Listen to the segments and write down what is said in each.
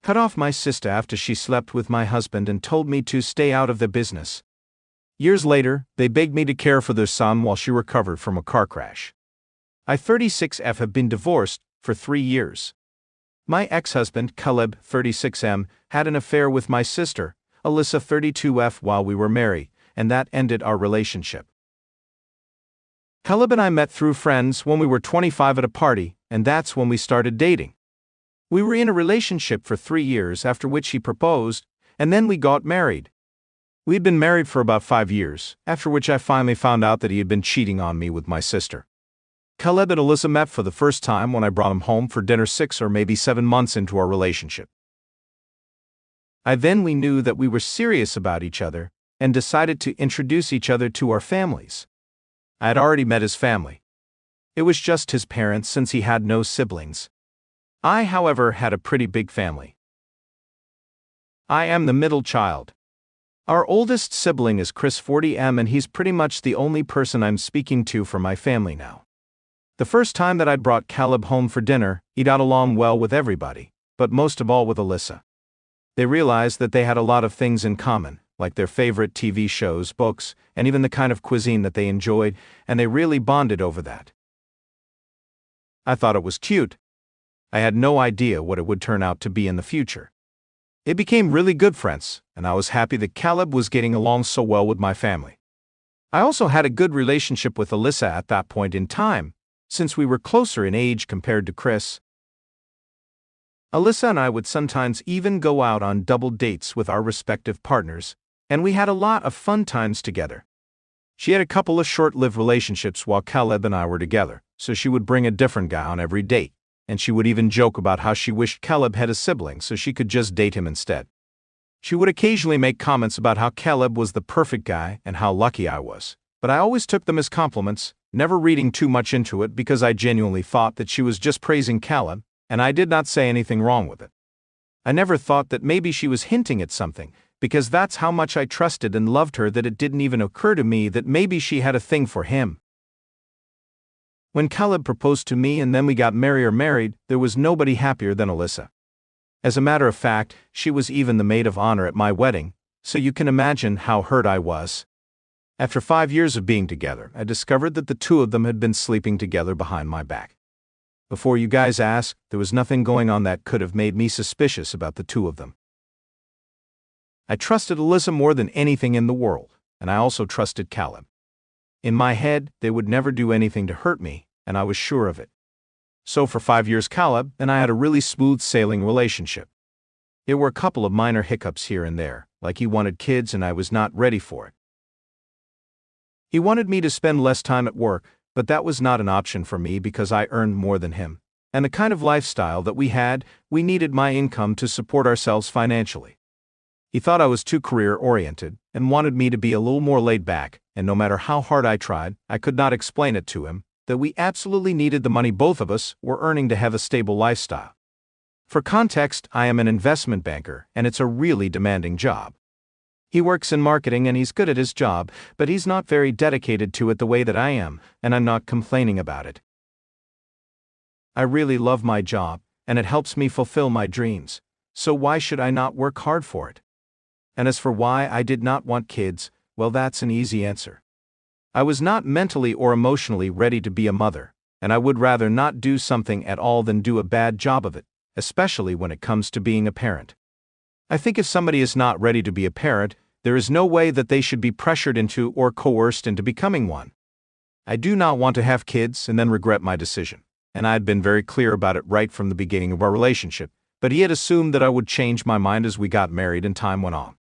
cut off my sister after she slept with my husband and told me to stay out of their business. Years later, they begged me to care for their son while she recovered from a car crash. I 36F have been divorced for 3 years. My ex-husband, Caleb, 36M, had an affair with my sister, Alyssa, 32F, while we were married, and that ended our relationship. Caleb and I met through friends when we were 25 at a party, and that's when we started dating. We were in a relationship for 3 years, after which he proposed, and then we got married. We'd been married for about 5 years, after which I finally found out that he had been cheating on me with my sister. Caleb and Alyssa met for the first time when I brought him home for dinner 6 or maybe 7 months into our relationship. We knew that we were serious about each other and decided to introduce each other to our families. I had already met his family. It was just his parents since he had no siblings. I, however, had a pretty big family. I am the middle child. Our oldest sibling is Chris, 40M, and he's pretty much the only person I'm speaking to for my family now. The first time that I'd brought Caleb home for dinner, he got along well with everybody, but most of all with Alyssa. They realized that they had a lot of things in common, like their favorite TV shows, books, and even the kind of cuisine that they enjoyed, and they really bonded over that. I thought it was cute. I had no idea what it would turn out to be in the future. It became really good friends, and I was happy that Caleb was getting along so well with my family. I also had a good relationship with Alyssa at that point in time, since we were closer in age compared to Chris. Alyssa and I would sometimes even go out on double dates with our respective partners, and we had a lot of fun times together. She had a couple of short-lived relationships while Caleb and I were together, so she would bring a different guy on every date, and she would even joke about how she wished Caleb had a sibling so she could just date him instead. She would occasionally make comments about how Caleb was the perfect guy and how lucky I was, but I always took them as compliments, never reading too much into it because I genuinely thought that she was just praising Caleb, and I did not say anything wrong with it. I never thought that maybe she was hinting at something, because that's how much I trusted and loved her that it didn't even occur to me that maybe she had a thing for him. When Caleb proposed to me and then we got married, there was nobody happier than Alyssa. As a matter of fact, she was even the maid of honor at my wedding, so you can imagine how hurt I was. After 5 years of being together, I discovered that the two of them had been sleeping together behind my back. Before you guys ask, there was nothing going on that could have made me suspicious about the two of them. I trusted Alyssa more than anything in the world, and I also trusted Caleb. In my head, they would never do anything to hurt me, and I was sure of it. So for 5 years, Caleb and I had a really smooth sailing relationship. There were a couple of minor hiccups here and there, like he wanted kids and I was not ready for it. He wanted me to spend less time at work, but that was not an option for me because I earned more than him, and the kind of lifestyle that we had, we needed my income to support ourselves financially. He thought I was too career-oriented and wanted me to be a little more laid back, and no matter how hard I tried, I could not explain it to him that we absolutely needed the money both of us were earning to have a stable lifestyle. For context, I am an investment banker, and it's a really demanding job. He works in marketing and he's good at his job, but he's not very dedicated to it the way that I am, and I'm not complaining about it. I really love my job, and it helps me fulfill my dreams, so why should I not work hard for it? And as for why I did not want kids, well, that's an easy answer. I was not mentally or emotionally ready to be a mother, and I would rather not do something at all than do a bad job of it, especially when it comes to being a parent. I think if somebody is not ready to be a parent, there is no way that they should be pressured into or coerced into becoming one. I do not want to have kids and then regret my decision, and I had been very clear about it right from the beginning of our relationship, but he had assumed that I would change my mind as we got married and time went on.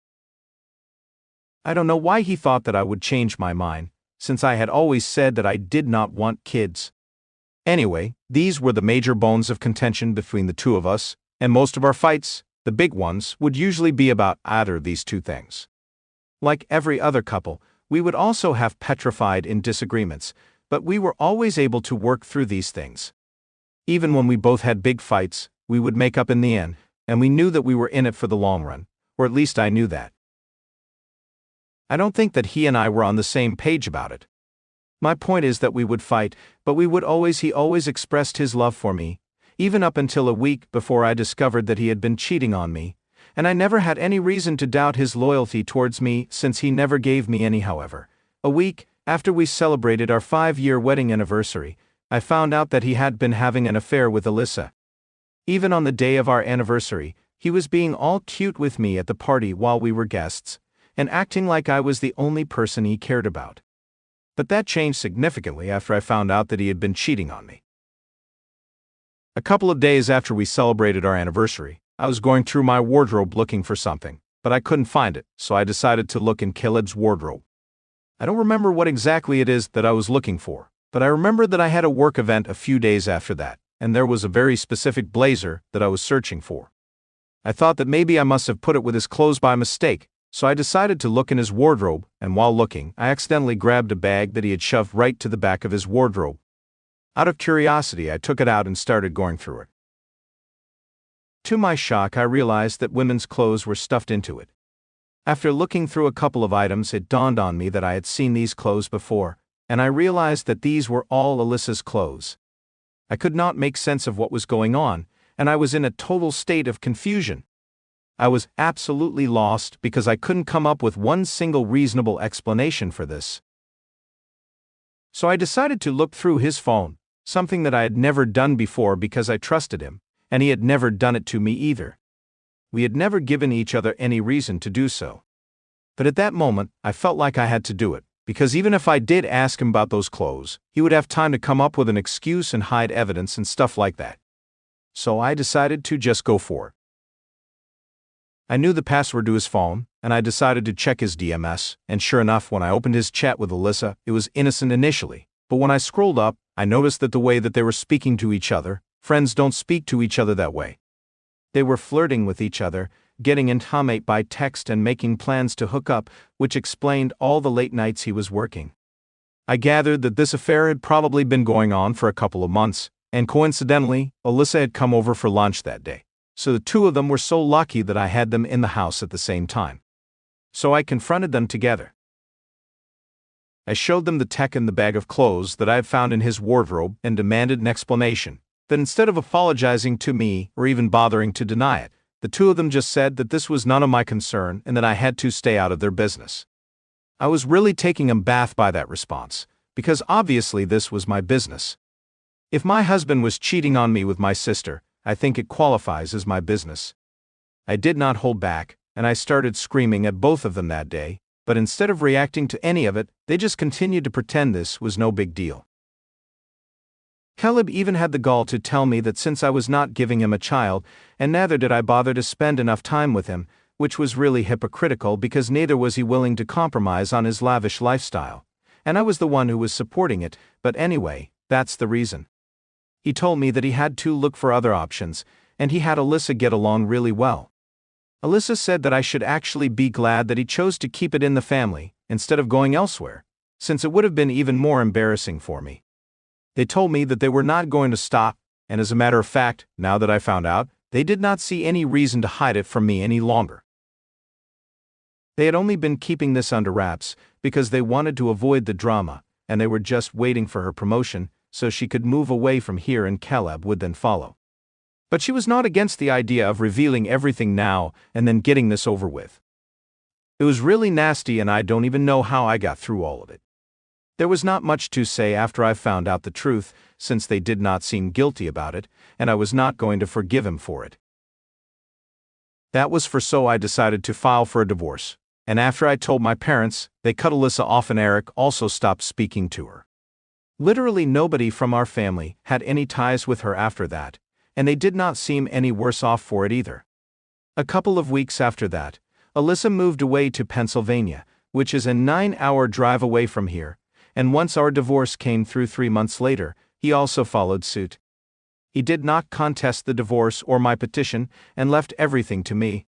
I don't know why he thought that I would change my mind, since I had always said that I did not want kids. Anyway, these were the major bones of contention between the two of us, and most of our fights, the big ones, would usually be about either of these two things. Like every other couple, we would also have petrified in disagreements, but we were always able to work through these things. Even when we both had big fights, we would make up in the end, and we knew that we were in it for the long run, or at least I knew that. I don't think that he and I were on the same page about it. My point is that we would fight, but he always expressed his love for me. even up until a week before I discovered that he had been cheating on me, and I never had any reason to doubt his loyalty towards me since he never gave me any. However, a week after we celebrated our 5-year wedding anniversary, I found out that he had been having an affair with Alyssa. Even on the day of our anniversary, he was being all cute with me at the party while we were guests, and acting like I was the only person he cared about. But that changed significantly after I found out that he had been cheating on me. A couple of days after we celebrated our anniversary, I was going through my wardrobe looking for something, but I couldn't find it, so I decided to look in Caleb's wardrobe. I don't remember what exactly it is that I was looking for, but I remember that I had a work event a few days after that, and there was a very specific blazer that I was searching for. I thought that maybe I must have put it with his clothes by mistake, so I decided to look in his wardrobe, and while looking, I accidentally grabbed a bag that he had shoved right to the back of his wardrobe. Out of curiosity, I took it out and started going through it. To my shock, I realized that women's clothes were stuffed into it. After looking through a couple of items, it dawned on me that I had seen these clothes before, and I realized that these were all Alyssa's clothes. I could not make sense of what was going on, and I was in a total state of confusion. I was absolutely lost because I couldn't come up with one single reasonable explanation for this. So I decided to look through his phone, something that I had never done before because I trusted him, and he had never done it to me either. We had never given each other any reason to do so. But at that moment, I felt like I had to do it, because even if I did ask him about those clothes, he would have time to come up with an excuse and hide evidence and stuff like that. So I decided to just go for it. I knew the password to his phone, and I decided to check his DMS, and sure enough, when I opened his chat with Alyssa, it was innocent initially, but when I scrolled up, I noticed that the way that they were speaking to each other, friends don't speak to each other that way. They were flirting with each other, getting intimate by text and making plans to hook up, which explained all the late nights he was working. I gathered that this affair had probably been going on for a couple of months, and coincidentally, Alyssa had come over for lunch that day. So the two of them were so lucky that I had them in the house at the same time. So I confronted them together. I showed them the tech and the bag of clothes that I had found in his wardrobe and demanded an explanation. But instead of apologizing to me or even bothering to deny it, the two of them just said that this was none of my concern and that I had to stay out of their business. I was really taking aback by that response, because obviously this was my business. If my husband was cheating on me with my sister, I think it qualifies as my business. I did not hold back, and I started screaming at both of them that day, but instead of reacting to any of it, they just continued to pretend this was no big deal. Caleb even had the gall to tell me that since I was not giving him a child, and neither did I bother to spend enough time with him, which was really hypocritical because neither was he willing to compromise on his lavish lifestyle, and I was the one who was supporting it, but anyway, that's the reason. He told me that he had to look for other options, and he had Alyssa get along really well. Alyssa said that I should actually be glad that he chose to keep it in the family, instead of going elsewhere, since it would have been even more embarrassing for me. They told me that they were not going to stop, and as a matter of fact, now that I found out, they did not see any reason to hide it from me any longer. They had only been keeping this under wraps because they wanted to avoid the drama, and they were just waiting for her promotion so she could move away from here and Caleb would then follow. But she was not against the idea of revealing everything now and then getting this over with. It was really nasty and I don't even know how I got through all of it. There was not much to say after I found out the truth, since they did not seem guilty about it, and I was not going to forgive him for it. That was so I decided to file for a divorce, and after I told my parents, they cut Alyssa off and Eric also stopped speaking to her. Literally nobody from our family had any ties with her after that, and they did not seem any worse off for it either. A couple of weeks after that, Alyssa moved away to Pennsylvania, which is a 9-hour drive away from here, and once our divorce came through 3 months later, he also followed suit. He did not contest the divorce or my petition and left everything to me.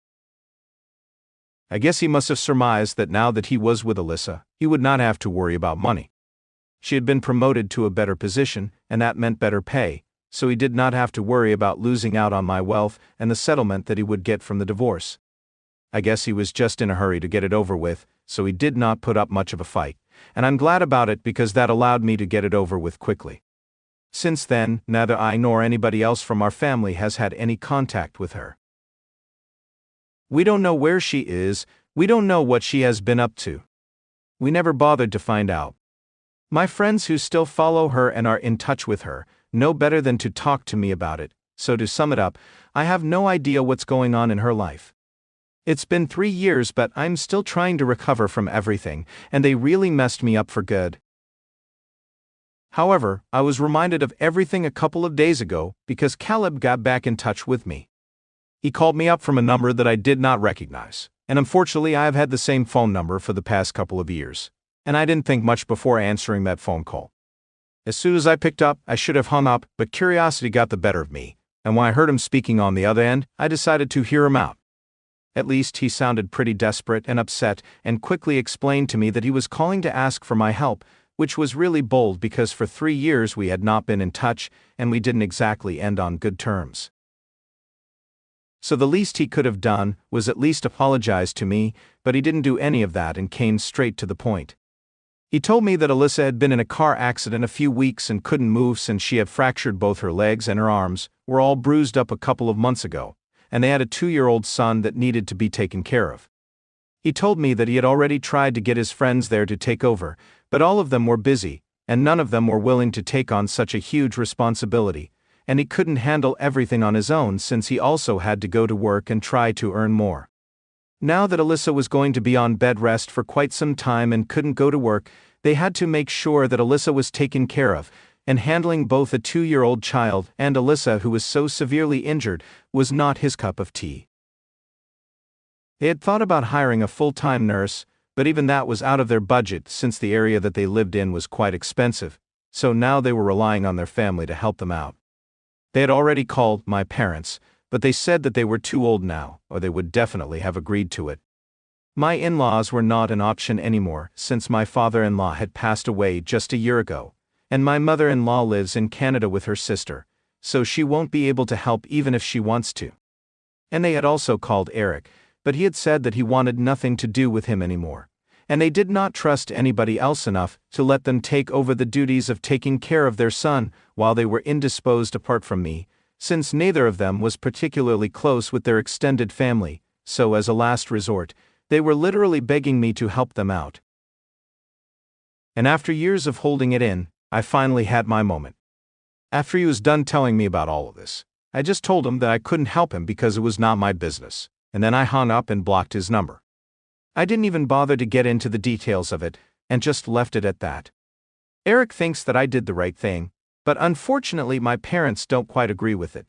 I guess he must have surmised that now that he was with Alyssa, he would not have to worry about money. She had been promoted to a better position, and that meant better pay, so he did not have to worry about losing out on my wealth and the settlement that he would get from the divorce. I guess he was just in a hurry to get it over with, so he did not put up much of a fight, and I'm glad about it because that allowed me to get it over with quickly. Since then, neither I nor anybody else from our family has had any contact with her. We don't know where she is, we don't know what she has been up to. We never bothered to find out. My friends who still follow her and are in touch with her know better than to talk to me about it, so to sum it up, I have no idea what's going on in her life. It's been 3 years, but I'm still trying to recover from everything, and they really messed me up for good. However, I was reminded of everything a couple of days ago because Caleb got back in touch with me. He called me up from a number that I did not recognize, and unfortunately I have had the same phone number for the past couple of years, and I didn't think much before answering that phone call. As soon as I picked up, I should have hung up, but curiosity got the better of me, and when I heard him speaking on the other end, I decided to hear him out. At least he sounded pretty desperate and upset, and quickly explained to me that he was calling to ask for my help, which was really bold because for 3 years we had not been in touch, and we didn't exactly end on good terms. So the least he could have done was at least apologize to me, but he didn't do any of that and came straight to the point. He told me that Alyssa had been in a car accident a few weeks and couldn't move since she had fractured both her legs, and her arms were all bruised up a couple of months ago, and they had a 2-year-old son that needed to be taken care of. He told me that he had already tried to get his friends there to take over, but all of them were busy, and none of them were willing to take on such a huge responsibility, and he couldn't handle everything on his own since he also had to go to work and try to earn more. Now that Alyssa was going to be on bed rest for quite some time and couldn't go to work, they had to make sure that Alyssa was taken care of, and handling both a 2-year-old child and Alyssa, who was so severely injured, was not his cup of tea. They had thought about hiring a full-time nurse, but even that was out of their budget since the area that they lived in was quite expensive, so now they were relying on their family to help them out. They had already called my parents, but they said that they were too old now, or they would definitely have agreed to it. My in-laws were not an option anymore since my father-in-law had passed away just a year ago, and my mother-in-law lives in Canada with her sister, so she won't be able to help even if she wants to. And they had also called Eric, but he had said that he wanted nothing to do with him anymore, and they did not trust anybody else enough to let them take over the duties of taking care of their son while they were indisposed apart from me, since neither of them was particularly close with their extended family, so as a last resort, they were literally begging me to help them out. And after years of holding it in, I finally had my moment. After he was done telling me about all of this, I just told him that I couldn't help him because it was not my business, and then I hung up and blocked his number. I didn't even bother to get into the details of it, and just left it at that. Eric thinks that I did the right thing, but unfortunately my parents don't quite agree with it.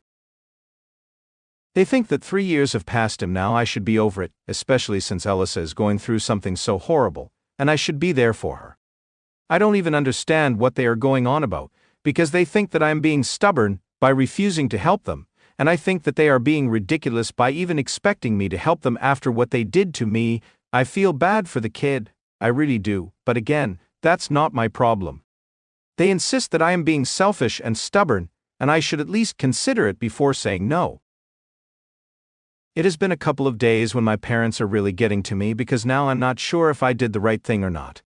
They think that 3 years have passed and now I should be over it, especially since Alyssa is going through something so horrible, and I should be there for her. I don't even understand what they are going on about, because they think that I am being stubborn by refusing to help them, and I think that they are being ridiculous by even expecting me to help them after what they did to me. I feel bad for the kid, I really do, but again, that's not my problem. They insist that I am being selfish and stubborn, and I should at least consider it before saying no. It has been a couple of days when my parents are really getting to me because now I'm not sure if I did the right thing or not.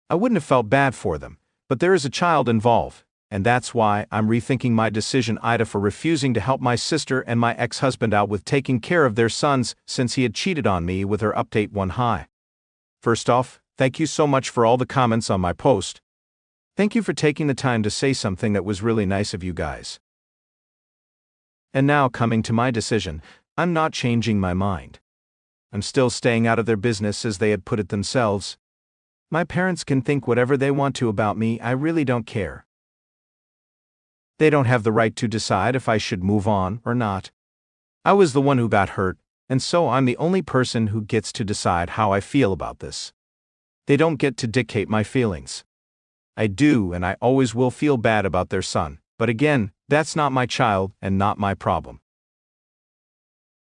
I wouldn't have felt bad for them, but there is a child involved, and that's why I'm rethinking my decision either for refusing to help my sister and my ex-husband out with taking care of their sons since he had cheated on me with her update one high. First off, thank you so much for all the comments on my post. Thank you for taking the time to say something that was really nice of you guys. And now coming to my decision, I'm not changing my mind. I'm still staying out of their business as they had put it themselves. My parents can think whatever they want to about me, I really don't care. They don't have the right to decide if I should move on or not. I was the one who got hurt, and so I'm the only person who gets to decide how I feel about this. They don't get to dictate my feelings. I do and I always will feel bad about their son, but again, that's not my child and not my problem.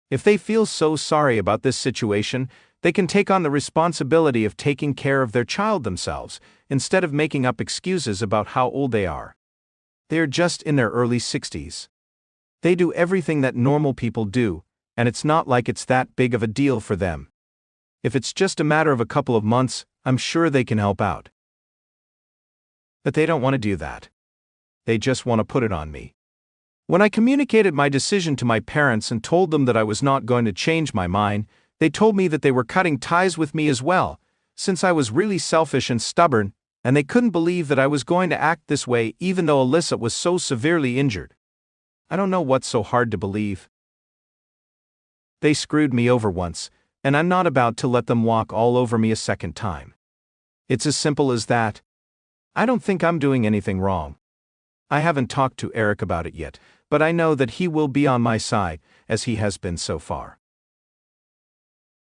If they feel so sorry about this situation, they can take on the responsibility of taking care of their child themselves, instead of making up excuses about how old they are. They are just in their early 60s. They do everything that normal people do, and it's not like it's that big of a deal for them. If it's just a matter of a couple of months, I'm sure they can help out. But they don't want to do that. They just want to put it on me. When I communicated my decision to my parents and told them that I was not going to change my mind, they told me that they were cutting ties with me as well, since I was really selfish and stubborn, and they couldn't believe that I was going to act this way even though Alyssa was so severely injured. I don't know what's so hard to believe. They screwed me over once, and I'm not about to let them walk all over me a second time. It's as simple as that. I don't think I'm doing anything wrong. I haven't talked to Eric about it yet, but I know that he will be on my side, as he has been so far.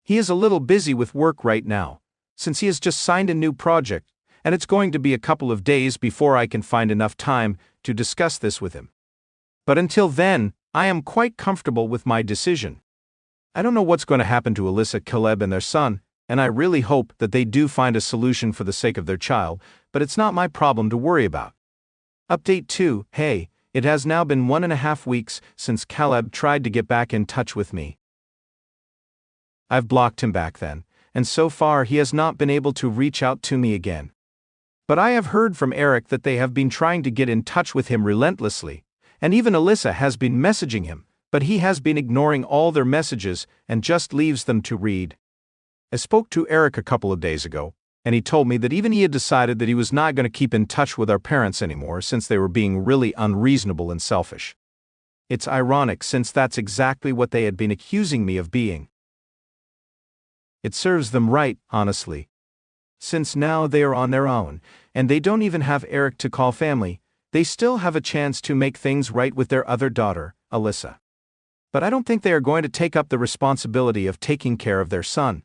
He is a little busy with work right now, since he has just signed a new project, and it's going to be a couple of days before I can find enough time to discuss this with him. But until then, I am quite comfortable with my decision. I don't know what's going to happen to Alyssa, Caleb, and their son, and I really hope that they do find a solution for the sake of their child, but it's not my problem to worry about. Update 2. Hey, it has now been 1.5 weeks since Caleb tried to get back in touch with me. I've blocked him back then, and so far he has not been able to reach out to me again. But I have heard from Eric that they have been trying to get in touch with him relentlessly, and even Alyssa has been messaging him, but he has been ignoring all their messages and just leaves them to read. I spoke to Eric a couple of days ago, and he told me that even he had decided that he was not going to keep in touch with our parents anymore since they were being really unreasonable and selfish. It's ironic since that's exactly what they had been accusing me of being. It serves them right, honestly. Since now they are on their own, and they don't even have Eric to call family, they still have a chance to make things right with their other daughter, Alyssa. But I don't think they are going to take up the responsibility of taking care of their son.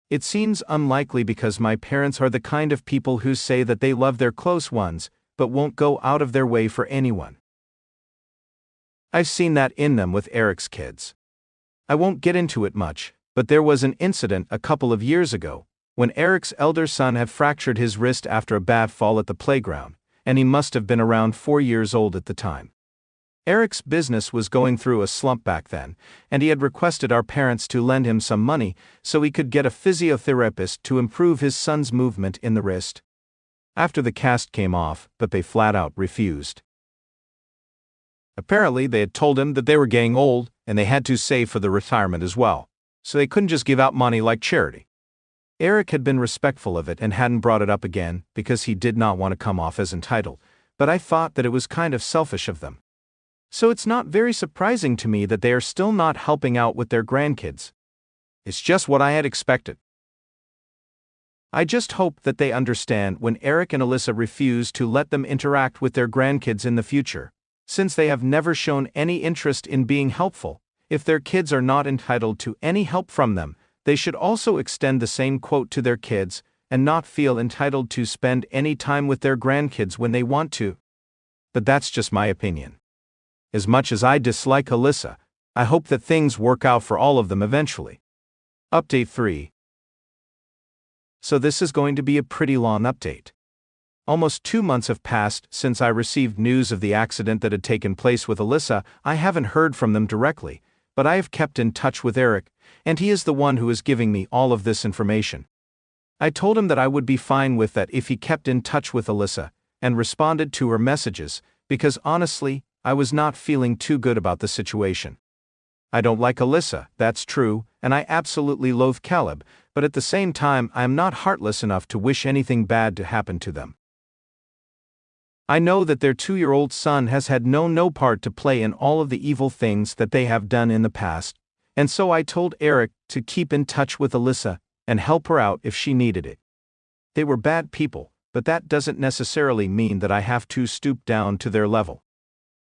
It seems unlikely because my parents are the kind of people who say that they love their close ones, but won't go out of their way for anyone. I've seen that in them with Eric's kids. I won't get into it much, but there was an incident a couple of years ago, when Eric's elder son had fractured his wrist after a bad fall at the playground, and he must have been around 4 years old at the time. Eric's business was going through a slump back then, and he had requested our parents to lend him some money so he could get a physiotherapist to improve his son's movement in the wrist. After the cast came off, but they flat out refused. Apparently they had told him that they were getting old and they had to save for the retirement as well, so they couldn't just give out money like charity. Eric had been respectful of it and hadn't brought it up again because he did not want to come off as entitled, but I thought that it was kind of selfish of them. So it's not very surprising to me that they are still not helping out with their grandkids. It's just what I had expected. I just hope that they understand when Eric and Alyssa refuse to let them interact with their grandkids in the future, since they have never shown any interest in being helpful. If their kids are not entitled to any help from them, they should also extend the same quote to their kids and not feel entitled to spend any time with their grandkids when they want to. But that's just my opinion. As much as I dislike Alyssa, I hope that things work out for all of them eventually. Update 3. So this is going to be a pretty long update. Almost 2 months have passed since I received news of the accident that had taken place with Alyssa. I haven't heard from them directly, but I have kept in touch with Eric, and he is the one who is giving me all of this information. I told him that I would be fine with that if he kept in touch with Alyssa and responded to her messages, because honestly, I was not feeling too good about the situation. I don't like Alyssa, that's true, and I absolutely loathe Caleb, but at the same time I am not heartless enough to wish anything bad to happen to them. I know that their 2-year-old son has had no part to play in all of the evil things that they have done in the past, and so I told Eric to keep in touch with Alyssa and help her out if she needed it. They were bad people, but that doesn't necessarily mean that I have to stoop down to their level.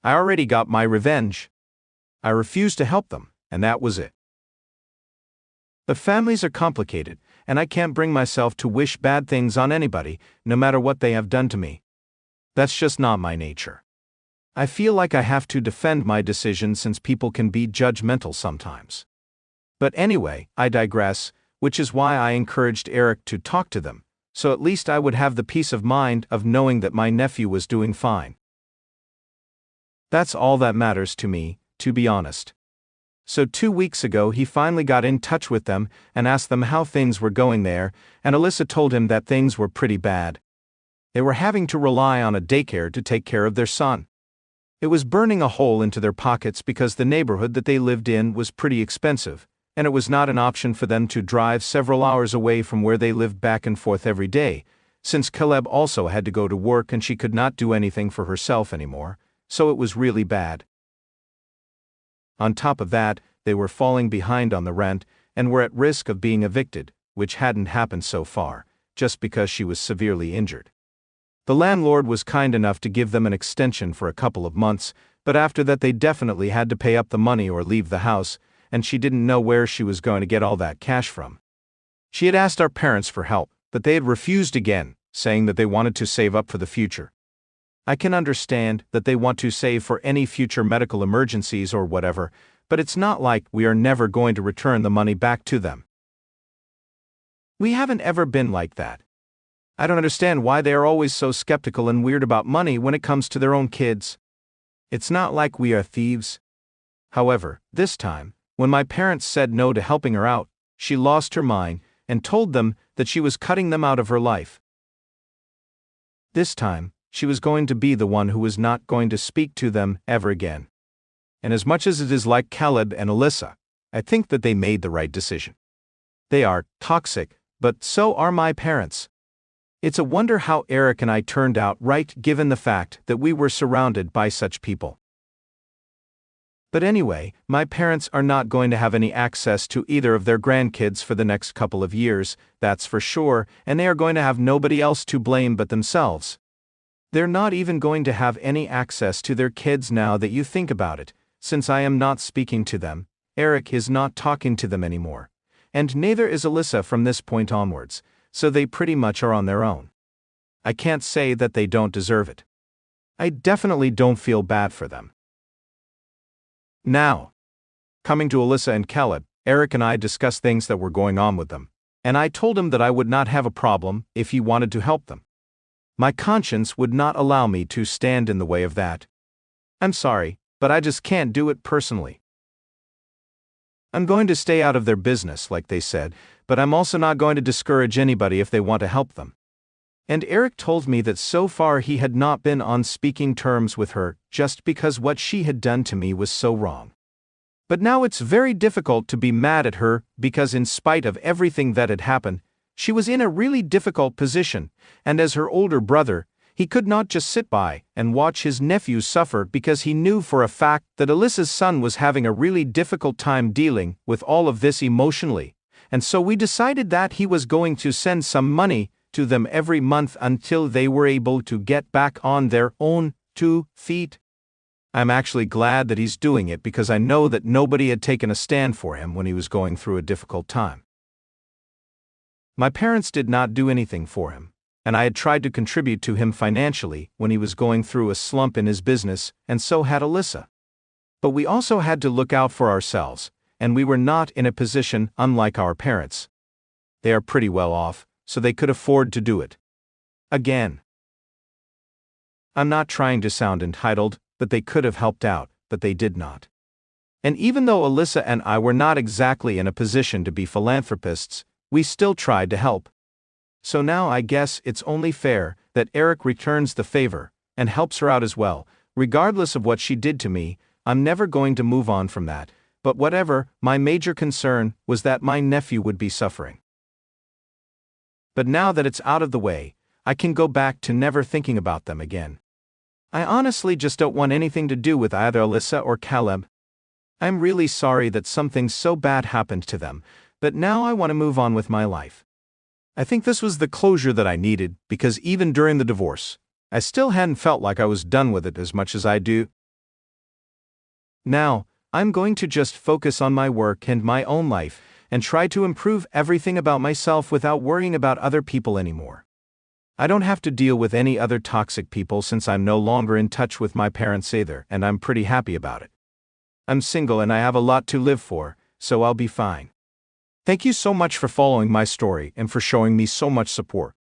I already got my revenge. I refused to help them, and that was it. But families are complicated, and I can't bring myself to wish bad things on anybody, no matter what they have done to me. That's just not my nature. I feel like I have to defend my decision since people can be judgmental sometimes. But anyway, I digress, which is why I encouraged Eric to talk to them, so at least I would have the peace of mind of knowing that my nephew was doing fine. That's all that matters to me, to be honest. So 2 weeks ago he finally got in touch with them and asked them how things were going there, and Alyssa told him that things were pretty bad. They were having to rely on a daycare to take care of their son. It was burning a hole into their pockets because the neighborhood that they lived in was pretty expensive, and it was not an option for them to drive several hours away from where they lived back and forth every day, since Caleb also had to go to work and she could not do anything for herself anymore, so it was really bad. On top of that, they were falling behind on the rent and were at risk of being evicted, which hadn't happened so far, just because she was severely injured. The landlord was kind enough to give them an extension for a couple of months, but after that they definitely had to pay up the money or leave the house, and she didn't know where she was going to get all that cash from. She had asked our parents for help, but they had refused again, saying that they wanted to save up for the future. I can understand that they want to save for any future medical emergencies or whatever, but it's not like we are never going to return the money back to them. We haven't ever been like that. I don't understand why they are always so skeptical and weird about money when it comes to their own kids. It's not like we are thieves. However, this time, when my parents said no to helping her out, she lost her mind and told them that she was cutting them out of her life. This time, she was going to be the one who was not going to speak to them ever again. And as much as it is like Caleb and Alyssa, I think that they made the right decision. They are toxic, but so are my parents. It's a wonder how Eric and I turned out right given the fact that we were surrounded by such people. But anyway, my parents are not going to have any access to either of their grandkids for the next couple of years, that's for sure, and they are going to have nobody else to blame but themselves. They're not even going to have any access to their kids now that you think about it, since I am not speaking to them, Eric is not talking to them anymore, and neither is Alyssa from this point onwards, so they pretty much are on their own. I can't say that they don't deserve it. I definitely don't feel bad for them. Now, coming to Alyssa and Caleb, Eric and I discussed things that were going on with them, and I told him that I would not have a problem if he wanted to help them. My conscience would not allow me to stand in the way of that. I'm sorry, but I just can't do it personally. I'm going to stay out of their business, like they said, but I'm also not going to discourage anybody if they want to help them. And Eric told me that so far he had not been on speaking terms with her just because what she had done to me was so wrong. But now it's very difficult to be mad at her because in spite of everything that had happened, she was in a really difficult position, and as her older brother, he could not just sit by and watch his nephew suffer because he knew for a fact that Alyssa's son was having a really difficult time dealing with all of this emotionally, and so we decided that he was going to send some money to them every month until they were able to get back on their own 2 feet. I'm actually glad that he's doing it because I know that nobody had taken a stand for him when he was going through a difficult time. My parents did not do anything for him, and I had tried to contribute to him financially when he was going through a slump in his business, and so had Alyssa. But we also had to look out for ourselves, and we were not in a position unlike our parents. They are pretty well off, so they could afford to do it. Again. I'm not trying to sound entitled, but they could have helped out, but they did not. And even though Alyssa and I were not exactly in a position to be philanthropists, we still tried to help. So now I guess it's only fair that Eric returns the favor and helps her out as well. Regardless of what she did to me, I'm never going to move on from that, but whatever, my major concern was that my nephew would be suffering. But now that it's out of the way, I can go back to never thinking about them again. I honestly just don't want anything to do with either Alyssa or Caleb. I'm really sorry that something so bad happened to them, but now I want to move on with my life. I think this was the closure that I needed because even during the divorce, I still hadn't felt like I was done with it as much as I do. Now, I'm going to just focus on my work and my own life and try to improve everything about myself without worrying about other people anymore. I don't have to deal with any other toxic people since I'm no longer in touch with my parents either, and I'm pretty happy about it. I'm single and I have a lot to live for, so I'll be fine. Thank you so much for following my story and for showing me so much support.